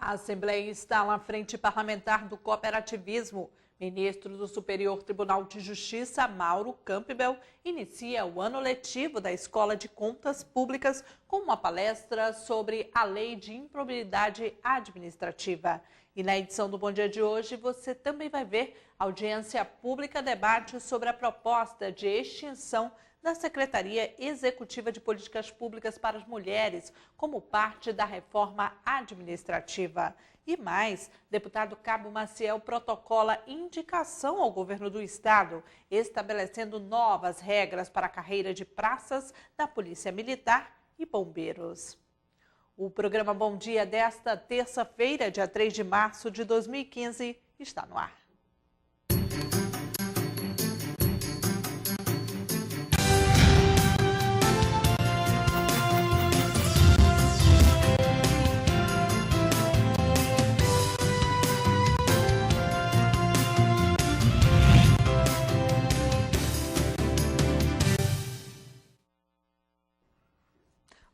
A Assembleia instala a Frente Parlamentar do Cooperativismo. Ministro do Superior Tribunal de Justiça, Mauro Campbell, inicia o ano letivo da Escola de Contas Públicas com uma palestra sobre a Lei de Improbidade Administrativa. E na edição do Bom Dia de hoje, você também vai ver a audiência pública debate sobre a proposta de extinção da Secretaria Executiva de Políticas Públicas para as Mulheres, como parte da reforma administrativa. E mais, deputado Cabo Maciel protocola indicação ao governo do estado, estabelecendo novas regras para a carreira de praças da Polícia Militar e Bombeiros. O programa Bom Dia desta terça-feira, dia 3 de março de 2015, está no ar.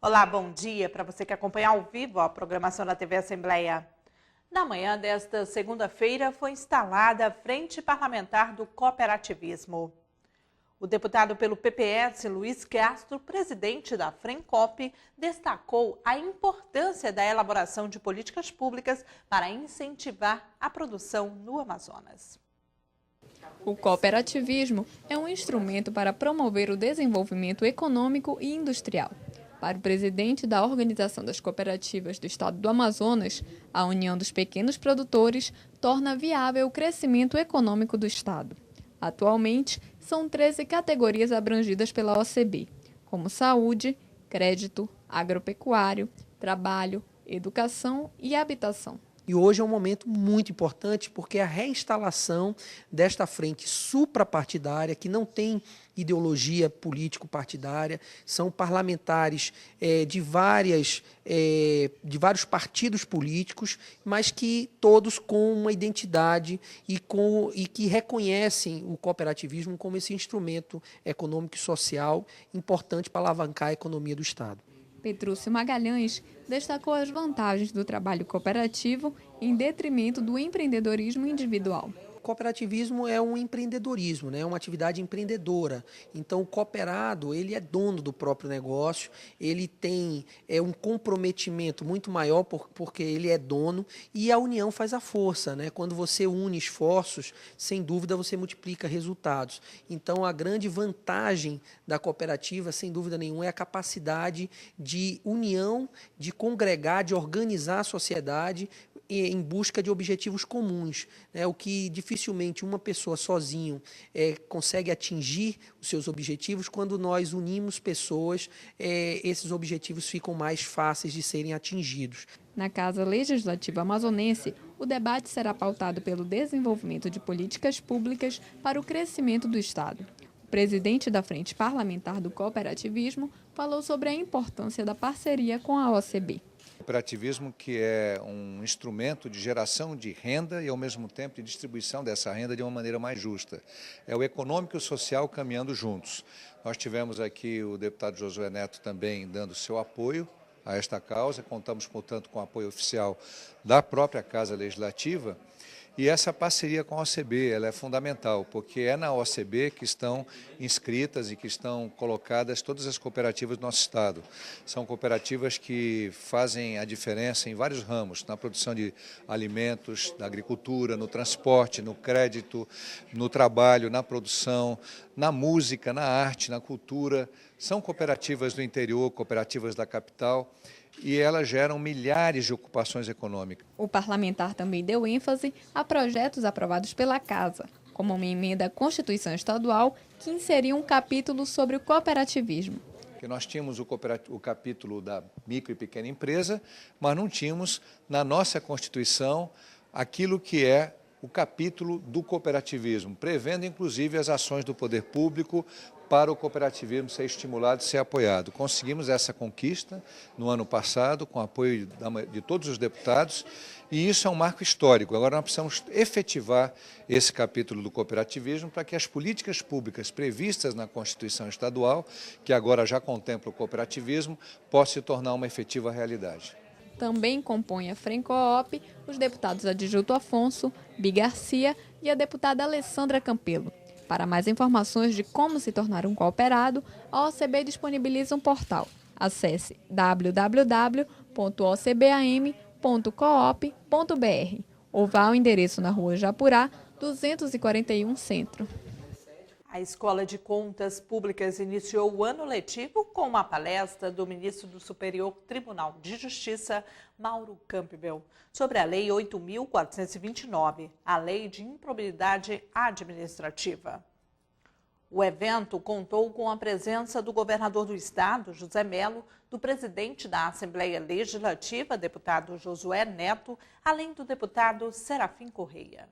Olá, bom dia para você que acompanha ao vivo a programação da TV Assembleia. Na manhã desta segunda-feira foi instalada a Frente Parlamentar do Cooperativismo. O deputado pelo PPS, Luiz Castro, presidente da Frencop, destacou a importância da elaboração de políticas públicas para incentivar a produção no Amazonas. O cooperativismo é um instrumento para promover o desenvolvimento econômico e industrial. Para o presidente da Organização das Cooperativas do Estado do Amazonas, a União dos Pequenos Produtores torna viável o crescimento econômico do Estado. Atualmente, são 13 categorias abrangidas pela OCB, como saúde, crédito, agropecuário, trabalho, educação e habitação. E hoje é um momento muito importante porque a reinstalação desta frente suprapartidária, que não tem ideologia político-partidária, são parlamentares de vários partidos políticos, mas que todos com uma identidade e que reconhecem o cooperativismo como esse instrumento econômico e social importante para alavancar a economia do Estado. Petrúcio Magalhães destacou as vantagens do trabalho cooperativo em detrimento do empreendedorismo individual. O cooperativismo é um empreendedorismo, né? É uma atividade empreendedora. Então, o cooperado ele é dono do próprio negócio, ele tem um comprometimento muito maior porque ele é dono e a união faz a força, né? Quando você une esforços, sem dúvida você multiplica resultados. Então, a grande vantagem da cooperativa, sem dúvida nenhuma, é a capacidade de união, de congregar, de organizar a sociedade em busca de objetivos comuns, né? O que dificilmente uma pessoa sozinho consegue atingir os seus objetivos. Quando nós unimos pessoas, esses objetivos ficam mais fáceis de serem atingidos. Na Casa Legislativa Amazonense, o debate será pautado pelo desenvolvimento de políticas públicas para o crescimento do Estado. O presidente da Frente Parlamentar do Cooperativismo falou sobre a importância da parceria com a OCB. O cooperativismo que é um instrumento de geração de renda e, ao mesmo tempo, de distribuição dessa renda de uma maneira mais justa. É o econômico e o social caminhando juntos. Nós tivemos aqui o deputado Josué Neto também dando seu apoio a esta causa, contamos, portanto, com o apoio oficial da própria Casa Legislativa. E essa parceria com a OCB ela é fundamental, porque é na OCB que estão inscritas e que estão colocadas todas as cooperativas do nosso Estado. São cooperativas que fazem a diferença em vários ramos, na produção de alimentos, na agricultura, no transporte, no crédito, no trabalho, na produção, na música, na arte, na cultura. São cooperativas do interior, cooperativas da capital, e elas geram milhares de ocupações econômicas. O parlamentar também deu ênfase a projetos aprovados pela Casa, como uma emenda à Constituição Estadual que inseria um capítulo sobre o cooperativismo. Que nós tínhamos o capítulo da micro e pequena empresa, mas não tínhamos na nossa Constituição aquilo que é o capítulo do cooperativismo, prevendo inclusive as ações do poder público para o cooperativismo ser estimulado e ser apoiado. Conseguimos essa conquista no ano passado, com o apoio de todos os deputados, e isso é um marco histórico. Agora nós precisamos efetivar esse capítulo do cooperativismo para que as políticas públicas previstas na Constituição Estadual, que agora já contempla o cooperativismo, possam se tornar uma efetiva realidade. Também compõem a Frencoop os deputados Adjunto Afonso, Bi Garcia e a deputada Alessandra Campelo. Para mais informações de como se tornar um cooperado, a OCB disponibiliza um portal. Acesse www.ocbam.coop.br ou vá ao endereço na Rua Japurá, 241 Centro. A Escola de Contas Públicas iniciou o ano letivo com uma palestra do ministro do Superior Tribunal de Justiça, Mauro Campbell, sobre a Lei 8.429, a Lei de Improbidade Administrativa. O evento contou com a presença do governador do estado, José Mello, do presidente da Assembleia Legislativa, deputado Josué Neto, além do deputado Serafim Correia.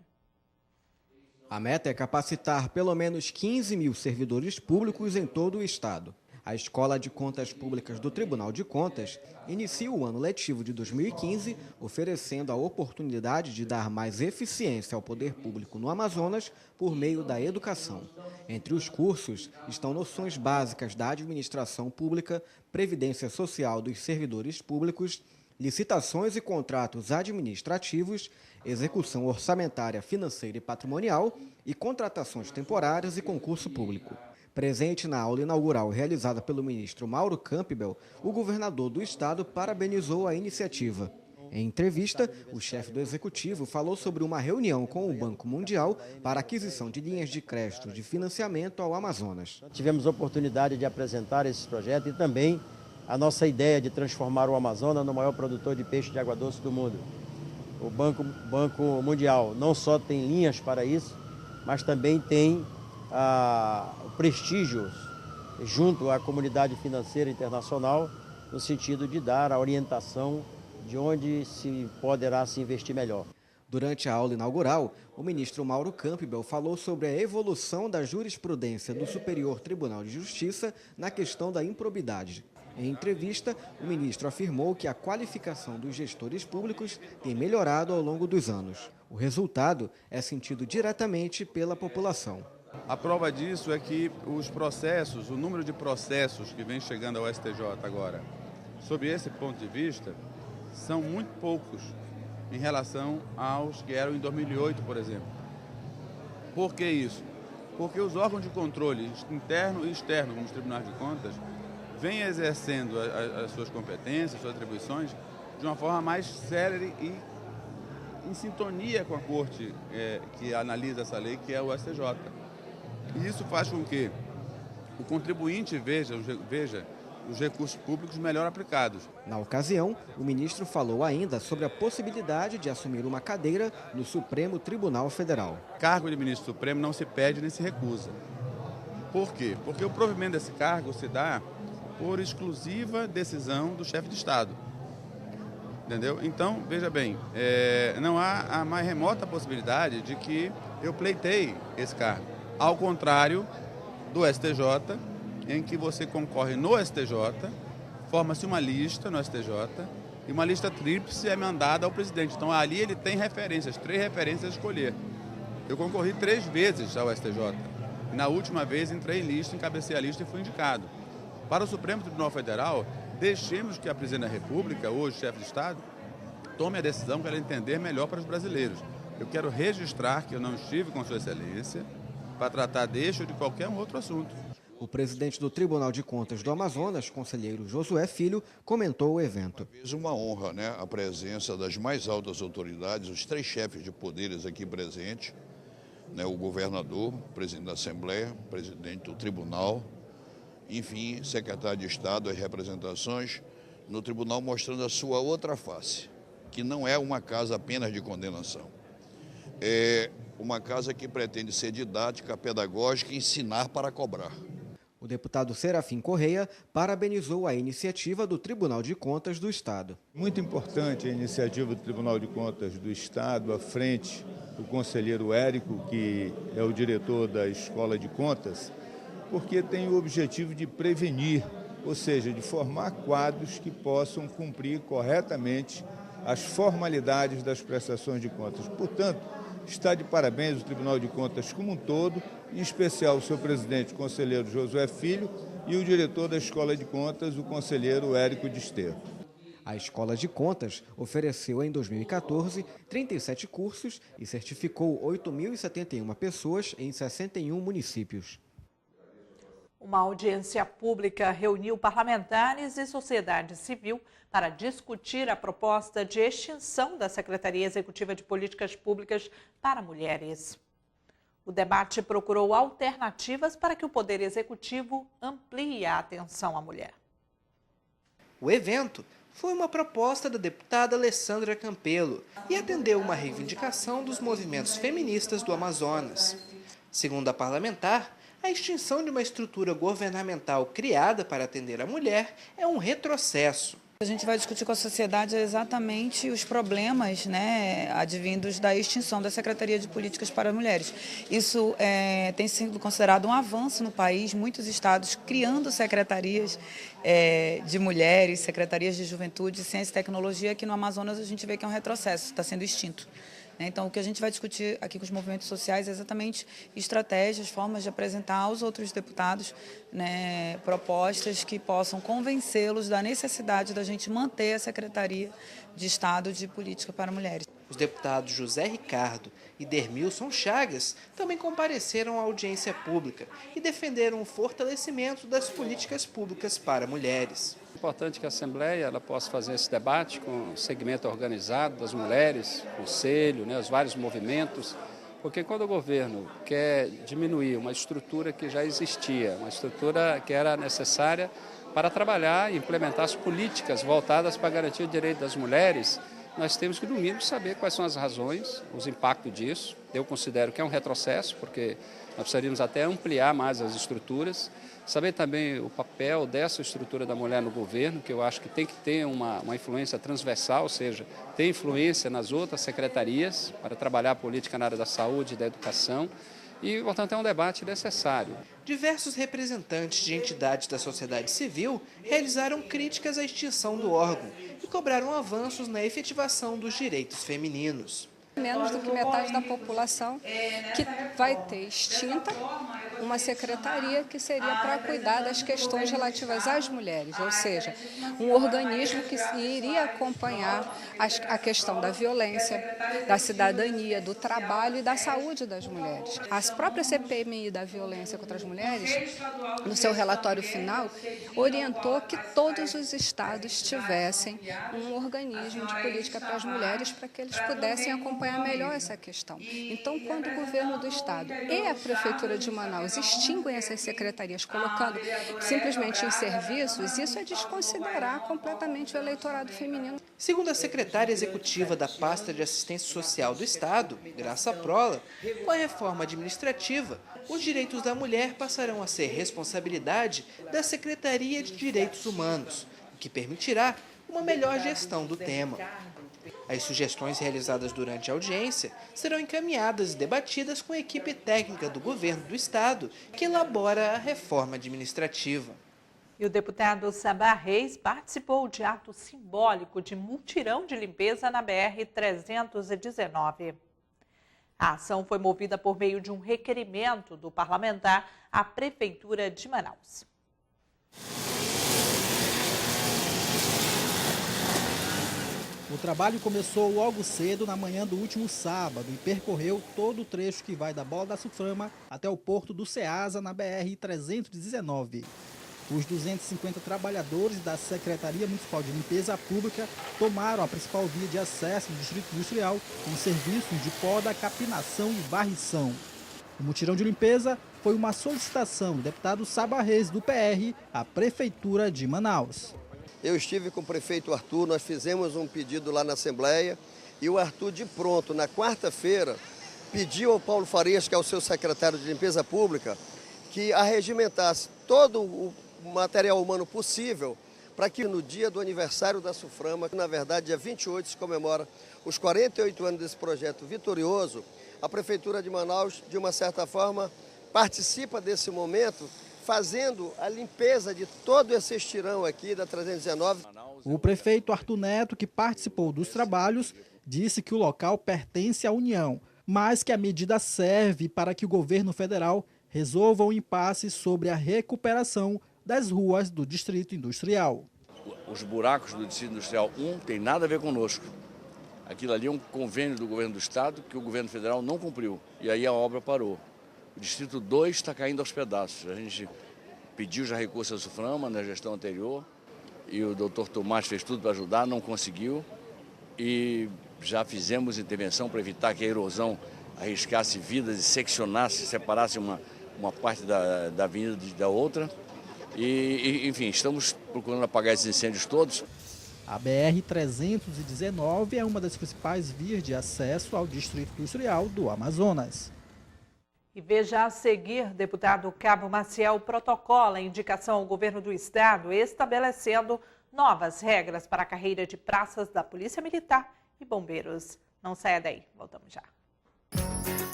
A meta é capacitar pelo menos 15 mil servidores públicos em todo o estado. A Escola de Contas Públicas do Tribunal de Contas inicia o ano letivo de 2015, oferecendo a oportunidade de dar mais eficiência ao poder público no Amazonas por meio da educação. Entre os cursos estão noções básicas da administração pública, previdência social dos servidores públicos, licitações e contratos administrativos, execução orçamentária, financeira e patrimonial e contratações temporárias e concurso público. Presente na aula inaugural realizada pelo ministro Mauro Campbell, o governador do estado parabenizou a iniciativa. Em entrevista, o chefe do executivo falou sobre uma reunião com o Banco Mundial para aquisição de linhas de crédito de financiamento ao Amazonas. Tivemos a oportunidade de apresentar esse projeto e também a nossa ideia de transformar o Amazonas no maior produtor de peixe de água doce do mundo. O Banco Mundial não só tem linhas para isso, mas também tem o prestígio junto à comunidade financeira internacional, no sentido de dar a orientação de onde se poderá se investir melhor. Durante a aula inaugural, o ministro Mauro Campbell falou sobre a evolução da jurisprudência do Superior Tribunal de Justiça na questão da improbidade. Em entrevista, o ministro afirmou que a qualificação dos gestores públicos tem melhorado ao longo dos anos. O resultado é sentido diretamente pela população. A prova disso é que os processos, o número de processos que vem chegando ao STJ agora, sob esse ponto de vista, são muito poucos em relação aos que eram em 2008, por exemplo. Por que isso? Porque os órgãos de controle interno e externo, como os tribunais de contas, vêm exercendo as suas competências, suas atribuições, de uma forma mais célere e em sintonia com a corte que analisa essa lei, que é o STJ. E isso faz com que o contribuinte veja os recursos públicos melhor aplicados. Na ocasião, o ministro falou ainda sobre a possibilidade de assumir uma cadeira no Supremo Tribunal Federal. Cargo de ministro supremo não se pede nem se recusa. Por quê? Porque o provimento desse cargo se dá por exclusiva decisão do chefe de Estado. Entendeu? Então, veja bem, não há a mais remota possibilidade de que eu pleiteie esse cargo. Ao contrário do STJ, em que você concorre no STJ, forma-se uma lista no STJ e uma lista tríplice é mandada ao presidente. Então, ali ele tem referências, 3 referências a escolher. Eu concorri 3 vezes ao STJ. Na última vez, entrei em lista, encabecei a lista e fui indicado. Para o Supremo Tribunal Federal, deixemos que a Presidente da República, hoje chefe de Estado, tome a decisão que ela entender melhor para os brasileiros. Eu quero registrar que eu não estive com Sua Excelência para tratar deste ou de qualquer outro assunto. O presidente do Tribunal de Contas do Amazonas, conselheiro Josué Filho, comentou o evento. É uma honra, né, a presença das mais altas autoridades, os 3 chefes de poderes aqui presentes, né, o governador, o presidente da Assembleia, o presidente do Tribunal, enfim, secretário de Estado, as representações no tribunal mostrando a sua outra face, que não é uma casa apenas de condenação. É uma casa que pretende ser didática, pedagógica e ensinar para cobrar. O deputado Serafim Correia parabenizou a iniciativa do Tribunal de Contas do Estado. Muito importante a iniciativa do Tribunal de Contas do Estado, à frente do conselheiro Érico, que é o diretor da Escola de Contas, porque tem o objetivo de prevenir, ou seja, de formar quadros que possam cumprir corretamente as formalidades das prestações de contas. Portanto, está de parabéns o Tribunal de Contas como um todo, em especial o seu presidente, o conselheiro Josué Filho, e o diretor da Escola de Contas, o conselheiro Érico de Esteiro. A Escola de Contas ofereceu em 2014 37 cursos e certificou 8.071 pessoas em 61 municípios. Uma audiência pública reuniu parlamentares e sociedade civil para discutir a proposta de extinção da Secretaria Executiva de Políticas Públicas para Mulheres. O debate procurou alternativas para que o Poder Executivo amplie a atenção à mulher. O evento foi uma proposta da deputada Alessandra Campelo e atendeu uma reivindicação dos movimentos feministas do Amazonas. Segundo a parlamentar, a extinção de uma estrutura governamental criada para atender a mulher é um retrocesso. A gente vai discutir com a sociedade exatamente os problemas, advindos da extinção da Secretaria de Políticas para Mulheres. Isso tem sido considerado um avanço no país, muitos estados criando secretarias de mulheres, secretarias de juventude, ciência e tecnologia. Aqui no Amazonas a gente vê que é um retrocesso, está sendo extinto. Então, o que a gente vai discutir aqui com os movimentos sociais é exatamente estratégias, formas de apresentar aos outros deputados propostas que possam convencê-los da necessidade da gente manter a Secretaria de Estado de Política para Mulheres. Os deputados José Ricardo e Dermilson Chagas também compareceram à audiência pública e defenderam o fortalecimento das políticas públicas para mulheres. É importante que a Assembleia ela possa fazer esse debate com o segmento organizado das mulheres, o conselho, os vários movimentos, porque quando o governo quer diminuir uma estrutura que já existia, uma estrutura que era necessária para trabalhar e implementar as políticas voltadas para garantir o direito das mulheres, nós temos que, no mínimo, saber quais são as razões, os impactos disso. Eu considero que é um retrocesso, porque nós precisaríamos até ampliar mais as estruturas, saber também o papel dessa estrutura da mulher no governo, que eu acho que tem que ter uma influência transversal, ou seja, ter influência nas outras secretarias para trabalhar a política na área da saúde e da educação. E, portanto, é um debate necessário. Diversos representantes de entidades da sociedade civil realizaram críticas à extinção do órgão e cobraram avanços na efetivação dos direitos femininos. Menos do que metade da população que vai ter extinta uma secretaria que seria para cuidar das questões relativas às mulheres, ou seja, um organismo que iria acompanhar a questão da violência, da cidadania, do trabalho e da saúde das mulheres. A própria CPMI da violência contra as mulheres, no seu relatório final, orientou que todos os estados tivessem um organismo de política para as mulheres para que eles pudessem acompanhar melhor essa questão. Então, quando o governo do estado e a prefeitura de Manaus extinguem essas secretarias, colocando simplesmente em serviços, isso é desconsiderar completamente o eleitorado feminino. Segundo a secretária executiva da pasta de assistência social do estado, Graça Prola, com a reforma administrativa, os direitos da mulher passarão a ser responsabilidade da Secretaria de Direitos Humanos, o que permitirá uma melhor gestão do tema. As sugestões realizadas durante a audiência serão encaminhadas e debatidas com a equipe técnica do governo do estado, que elabora a reforma administrativa. E o deputado Sabá Reis participou de ato simbólico de mutirão de limpeza na BR-319. A ação foi movida por meio de um requerimento do parlamentar à Prefeitura de Manaus. O trabalho começou logo cedo na manhã do último sábado e percorreu todo o trecho que vai da Bola da Sulframa até o porto do Ceasa, na BR-319. Os 250 trabalhadores da Secretaria Municipal de Limpeza Pública tomaram a principal via de acesso do Distrito Industrial com serviços de poda, capinação e varrição. O mutirão de limpeza foi uma solicitação do deputado Sabá Reis, do PR, à Prefeitura de Manaus. Eu estive com o prefeito Arthur, nós fizemos um pedido lá na Assembleia e o Arthur, de pronto, na quarta-feira, pediu ao Paulo Farias, que é o seu secretário de Limpeza Pública, que arregimentasse todo o material humano possível para que no dia do aniversário da Sulframa, que na verdade dia 28 se comemora os 48 anos desse projeto vitorioso, a Prefeitura de Manaus, de uma certa forma, participa desse momento, fazendo a limpeza de todo esse estirão aqui da 319. O prefeito Arthur Neto, que participou dos trabalhos, disse que o local pertence à União, mas que a medida serve para que o governo federal resolva o impasse sobre a recuperação das ruas do Distrito Industrial. O os buracos do Distrito Industrial 1 tem nada a ver conosco. Aquilo ali é um convênio do governo do estado que o governo federal não cumpriu. E aí a obra parou. O Distrito 2 está caindo aos pedaços. A gente pediu já recurso à SUFRAMA na gestão anterior e o doutor Tomás fez tudo para ajudar, não conseguiu. E já fizemos intervenção para evitar que a erosão arriscasse vidas e seccionasse, separasse uma parte da avenida da outra. E, enfim, estamos procurando apagar esses incêndios todos. A BR-319 é uma das principais vias de acesso ao Distrito Industrial do Amazonas. E veja a seguir, deputado Cabo Maciel protocola a indicação ao governo do estado estabelecendo novas regras para a carreira de praças da Polícia Militar e Bombeiros. Não saia daí, voltamos já.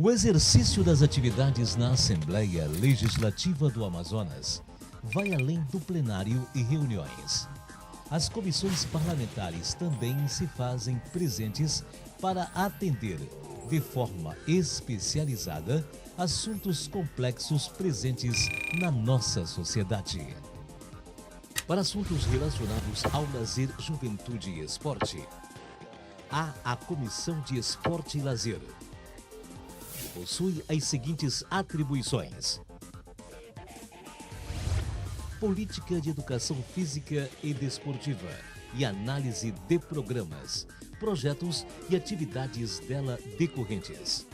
O exercício das atividades na Assembleia Legislativa do Amazonas vai além do plenário e reuniões. As comissões parlamentares também se fazem presentes para atender, de forma especializada, assuntos complexos presentes na nossa sociedade. Para assuntos relacionados ao lazer, juventude e esporte, há a Comissão de Esporte e Lazer. Possui as seguintes atribuições: política de educação física e desportiva e análise de programas, projetos e atividades dela decorrentes.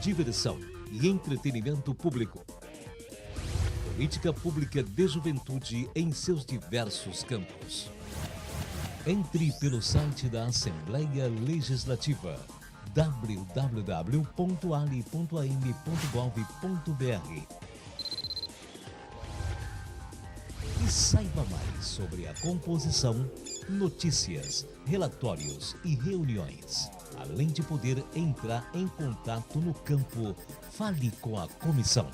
Diversão e entretenimento público. Política pública de juventude em seus diversos campos. Entre pelo site da Assembleia Legislativa www.ali.am.gov.br e saiba mais sobre a composição, notícias, relatórios e reuniões. Além de poder entrar em contato no campo, fale com a comissão.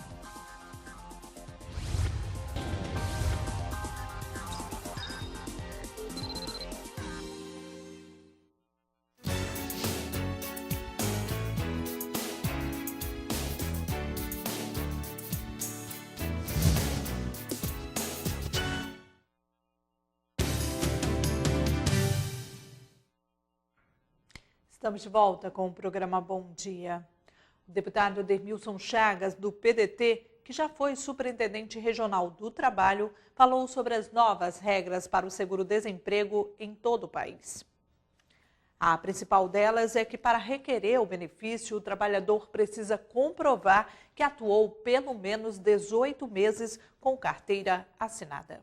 Estamos de volta com o programa Bom Dia. O deputado Dermilson Chagas, do PDT, que já foi superintendente regional do trabalho, falou sobre as novas regras para o seguro-desemprego em todo o país. A principal delas é que, para requerer o benefício, o trabalhador precisa comprovar que atuou pelo menos 18 meses com carteira assinada.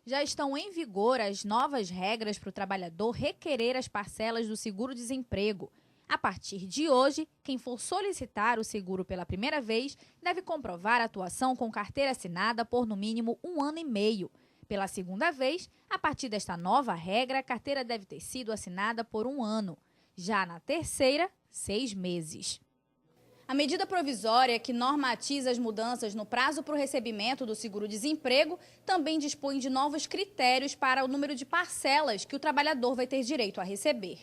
Já estão em vigor as novas regras para o trabalhador requerer as parcelas do seguro-desemprego. A partir de hoje, quem for solicitar o seguro pela primeira vez deve comprovar a atuação com carteira assinada por no mínimo 1 ano e meio. Pela segunda vez, a partir desta nova regra, a carteira deve ter sido assinada por 1 ano. Já na terceira, 6 meses. A medida provisória que normatiza as mudanças no prazo para o recebimento do seguro-desemprego também dispõe de novos critérios para o número de parcelas que o trabalhador vai ter direito a receber.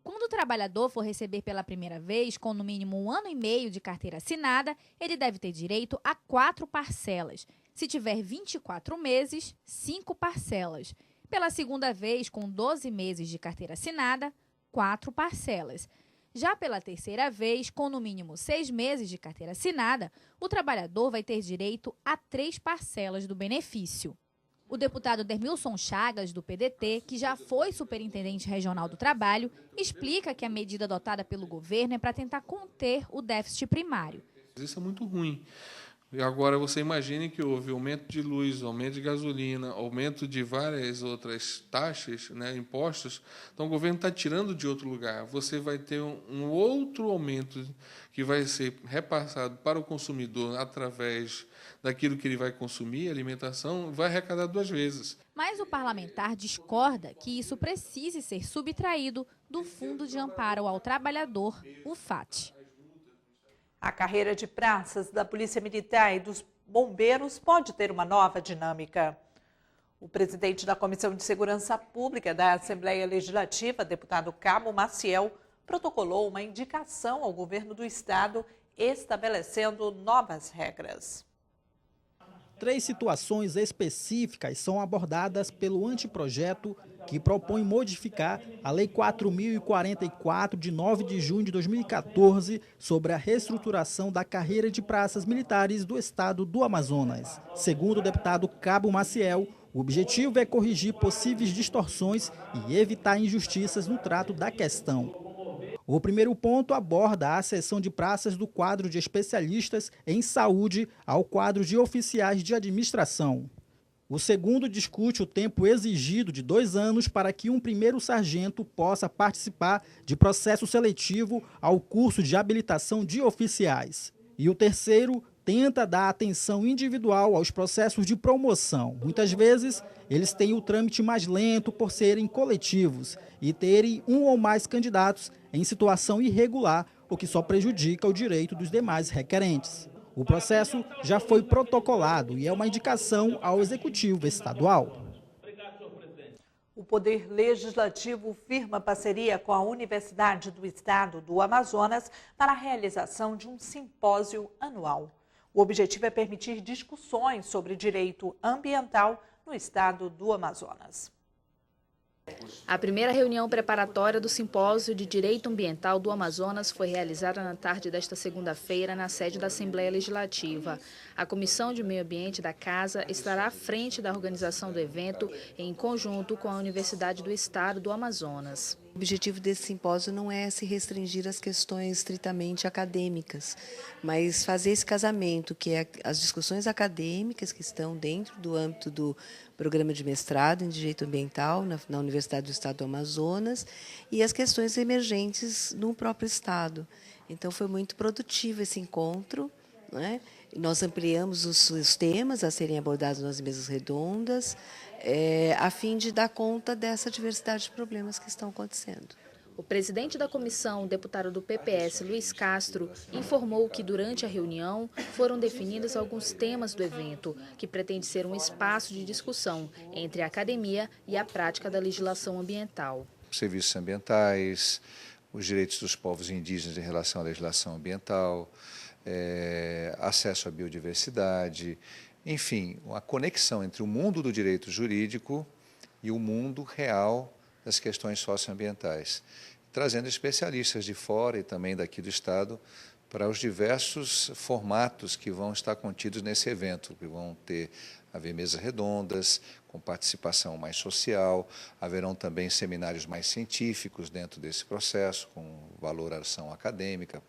Quando o trabalhador for receber pela primeira vez, com no mínimo 1 ano e meio de carteira assinada, ele deve ter direito a 4 parcelas. Se tiver 24 meses, 5 parcelas. Pela segunda vez, com 12 meses de carteira assinada, 4 parcelas. Já pela terceira vez, com no mínimo 6 meses de carteira assinada, o trabalhador vai ter direito a 3 parcelas do benefício. O deputado Dermilson Chagas, do PDT, que já foi superintendente regional do trabalho, explica que a medida adotada pelo governo é para tentar conter o déficit primário. Isso é muito ruim, E agora você imagine que houve aumento de luz, aumento de gasolina, aumento de várias outras taxas, né, impostos. Então o governo está tirando de outro lugar. Você vai ter um outro aumento que vai ser repassado para o consumidor através daquilo que ele vai consumir, alimentação, vai arrecadar 2 vezes. Mas o parlamentar discorda que isso precise ser subtraído do Fundo de Amparo ao Trabalhador, o FAT. A carreira de praças da Polícia Militar e dos bombeiros pode ter uma nova dinâmica. O presidente da Comissão de Segurança Pública da Assembleia Legislativa, deputado Cabo Maciel, protocolou uma indicação ao governo do estado estabelecendo novas regras. 3 situações específicas são abordadas pelo anteprojeto que propõe modificar a Lei 4.044, de 9 de junho de 2014, sobre a reestruturação da carreira de praças militares do estado do Amazonas. Segundo o deputado Cabo Maciel, o objetivo é corrigir possíveis distorções e evitar injustiças no trato da questão. O primeiro ponto aborda a cessão de praças do quadro de especialistas em saúde ao quadro de oficiais de administração. O segundo discute o tempo exigido de 2 anos para que um primeiro sargento possa participar de processo seletivo ao curso de habilitação de oficiais. E o terceiro tenta dar atenção individual aos processos de promoção. Muitas vezes, eles têm o trâmite mais lento por serem coletivos e terem um ou mais candidatos em situação irregular, o que só prejudica o direito dos demais requerentes. O processo já foi protocolado e é uma indicação ao Executivo Estadual. O Poder Legislativo firma parceria com a Universidade do Estado do Amazonas para a realização de um simpósio anual. O objetivo é permitir discussões sobre direito ambiental no estado do Amazonas. A primeira reunião preparatória do Simpósio de Direito Ambiental do Amazonas foi realizada na tarde desta segunda-feira na sede da Assembleia Legislativa. A Comissão de Meio Ambiente da Casa estará à frente da organização do evento em conjunto com a Universidade do Estado do Amazonas. O objetivo desse simpósio não é se restringir às questões estritamente acadêmicas, mas fazer esse casamento, que é as discussões acadêmicas que estão dentro do âmbito do programa de mestrado em Direito Ambiental na Universidade do Estado do Amazonas e as questões emergentes no próprio Estado. Então, foi muito produtivo esse encontro, né? Nós ampliamos os temas a serem abordados nas mesas redondas, a fim de dar conta dessa diversidade de problemas que estão acontecendo. O presidente da comissão, o deputado do PPS, Luiz Castro, informou que durante a reunião foram definidos alguns temas do evento, que pretende ser um espaço de discussão entre a academia e a prática da legislação ambiental. Serviços ambientais, os direitos dos povos indígenas em relação à legislação ambiental, acesso à biodiversidade, enfim, a conexão entre o mundo do direito jurídico e o mundo real das questões socioambientais, trazendo especialistas de fora e também daqui do Estado para os diversos formatos que vão estar contidos nesse evento, que vão haver mesas redondas, com participação mais social, haverão também seminários mais científicos dentro desse processo, com valoração acadêmica,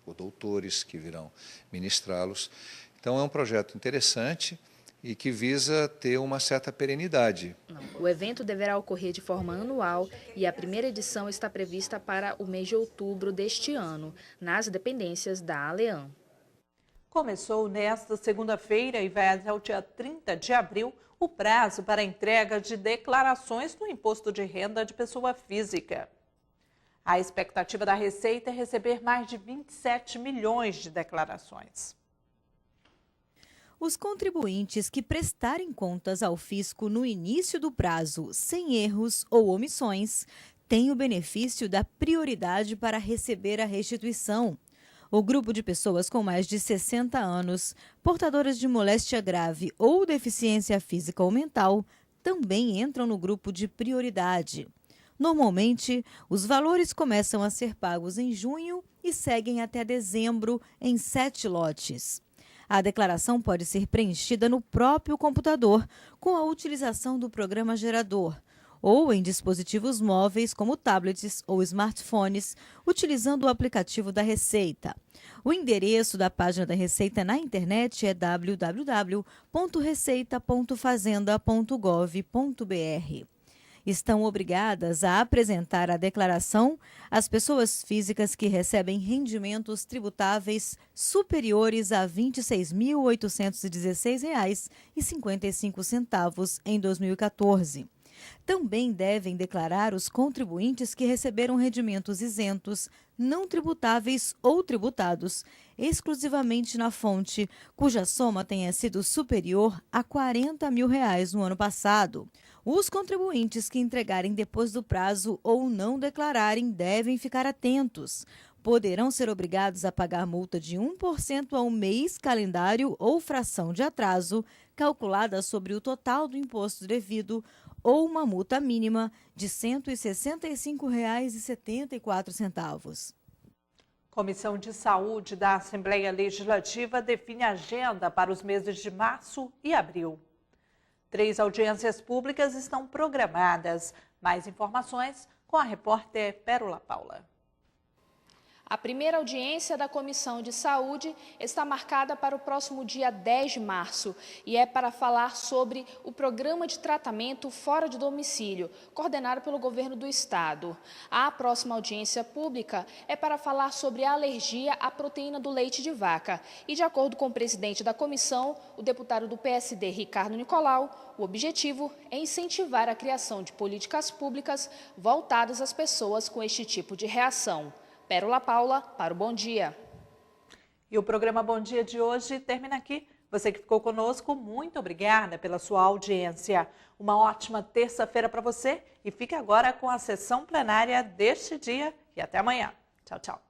por doutores que virão ministrá-los. Então, é um projeto interessante e que visa ter uma certa perenidade. O evento deverá ocorrer de forma anual e a primeira edição está prevista para o mês de outubro deste ano, nas dependências da ALEAM. Começou nesta segunda-feira e vai até o dia 30 de abril o prazo para a entrega de declarações do Imposto de Renda de Pessoa Física. A expectativa da Receita é receber mais de 27 milhões de declarações. Os contribuintes que prestarem contas ao fisco no início do prazo, sem erros ou omissões, têm o benefício da prioridade para receber a restituição. O grupo de pessoas com mais de 60 anos, portadoras de moléstia grave ou deficiência física ou mental, também entram no grupo de prioridade. Normalmente, os valores começam a ser pagos em junho e seguem até dezembro em 7 lotes. A declaração pode ser preenchida no próprio computador, com a utilização do programa gerador, ou em dispositivos móveis como tablets ou smartphones, utilizando o aplicativo da Receita. O endereço da página da Receita na internet é www.receita.fazenda.gov.br. Estão obrigadas a apresentar a declaração as pessoas físicas que recebem rendimentos tributáveis superiores a R$ 26.816,55 em 2014. Também devem declarar os contribuintes que receberam rendimentos isentos, não tributáveis ou tributados, exclusivamente na fonte, cuja soma tenha sido superior a R$ 40 mil no ano passado. Os contribuintes que entregarem depois do prazo ou não declararem devem ficar atentos. Poderão ser obrigados a pagar multa de 1% ao mês, calendário ou fração de atraso, calculada sobre o total do imposto devido, ou uma multa mínima de R$ 165,74. Comissão de Saúde da Assembleia Legislativa define a agenda para os meses de março e abril. 3 audiências públicas estão programadas. Mais informações com a repórter Pérola Paula. A primeira audiência da Comissão de Saúde está marcada para o próximo dia 10 de março e é para falar sobre o programa de tratamento fora de domicílio, coordenado pelo governo do estado. A próxima audiência pública é para falar sobre a alergia à proteína do leite de vaca. E, de acordo com o presidente da comissão, o deputado do PSD, Ricardo Nicolau, o objetivo é incentivar a criação de políticas públicas voltadas às pessoas com este tipo de reação. Pérola Paula, para o Bom Dia. E o programa Bom Dia de hoje termina aqui. Você que ficou conosco, muito obrigada pela sua audiência. Uma ótima terça-feira para você e fique agora com a sessão plenária deste dia e até amanhã. Tchau, tchau.